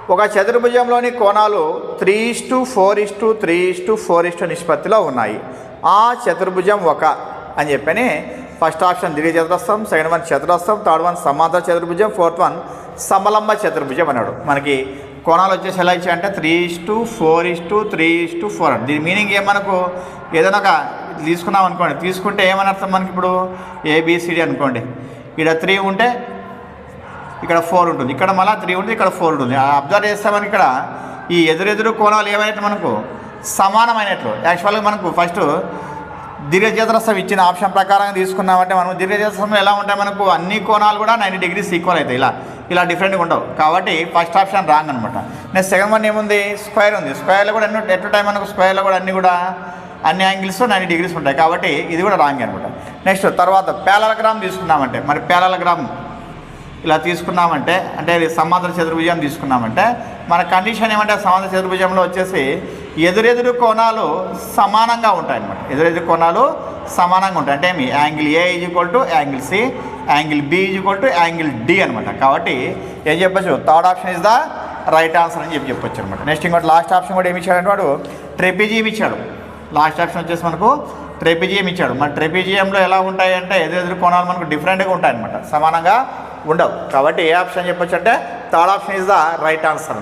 ఒక చతుర్భుజంలోని కోణాలు 3:4:3:4 నిష్పత్తిలో ఉన్నాయి. ఆ చతుర్భుజం ఒక అని చెప్పని ఫస్ట్ ఆప్షన్ దీర్ఘ చతురస్రం, సెకండ్ వన్ చతురస్రం, థర్డ్ వన్ సమాంతర చతుర్భుజం, ఫోర్త్ వన్ సమలంబ చతుర్భుజం అన్నాడు. మనకి కోణాలు వచ్చేసి ఎలా ఇచ్చాయంటే 3:4:3:4. దీని మీనింగ్ ఏమనకు ఏదైనా ఒక తీసుకున్నాం అనుకోండి, తీసుకుంటే ఏమని అర్థం మనకి ఇప్పుడు ఏబిసిడి అనుకోండి, ఇక్కడ 3 ఉంటే ఇక్కడ 4 ఉంటుంది, ఇక్కడ మళ్ళీ 3 ఉంటుంది, ఇక్కడ 4 ఉంటుంది. అబ్జర్వ్ చేస్తామని ఇక్కడ ఈ ఎదురెదురు కోణాలు ఏమైనట్టు మనకు సమానమైనట్లు. యాక్చువల్గా మనకు ఫస్ట్ దీర్ఘచతురస్రం ఇచ్చిన ఆప్షన్ ప్రకారం తీసుకున్నామంటే మనం దీర్ఘచతురస్రంలో ఎలా ఉంటాయి, మనకు అన్ని కోణాలు కూడా 90 degrees ఈక్వల్ అవుతాయి. ఇలా డిఫరెంట్గా ఉండవు కాబట్టి ఫస్ట్ ఆప్షన్ రాంగ్ అనమాట. నెక్స్ట్ సెకండ్ వన్ ఏముంది, స్క్వేర్ ఉంది. స్క్వేర్లో కూడా ఎట్ టైం మనకు స్క్వేర్లో కూడా అన్ని యాంగిల్స్ 90 degrees ఉంటాయి కాబట్టి ఇది కూడా రాంగ్ అనమాట. నెక్స్ట్ తర్వాత ప్యారలగ్రామ్ తీసుకున్నామంటే, మరి ప్యారలగ్రామ్ ఇలా తీసుకున్నామంటే అంటే ఇది సమాంతర చతుర్భుజం తీసుకున్నామంటే మన కండిషన్ ఏమంటే సమాంతర చతుర్భుజంలో వచ్చేసి ఎదురెదురు కోణాలు సమానంగా ఉంటాయి అన్నమాట. ఎదురెదురు కోణాలు సమానంగా ఉంటాయి అంటే మీ angle A = angle C, angle B = angle D అనమాట. కాబట్టి ఏం చెప్పచ్చు, third option is the right answer అని చెప్పొచ్చు అనమాట. నెక్స్ట్ ఇంకోటి లాస్ట్ ఆప్షన్ కూడా ఏమి ఇచ్చాడంటే వాడు ట్రెపిజియం ఇచ్చాడు. లాస్ట్ ఆప్షన్ వచ్చేసి మనకు ట్రెపిజియం ఇచ్చాడు. మరి ట్రెపిజియంలో ఎలా ఉంటాయి అంటే ఎదురెదురు కోణాలు మనకు డిఫరెంట్గా ఉంటాయి అనమాట, సమానంగా ఉండవు. కాబట్టి ఏ ఆప్షన్ చెప్పొచ్చు అంటే third option is the right answer.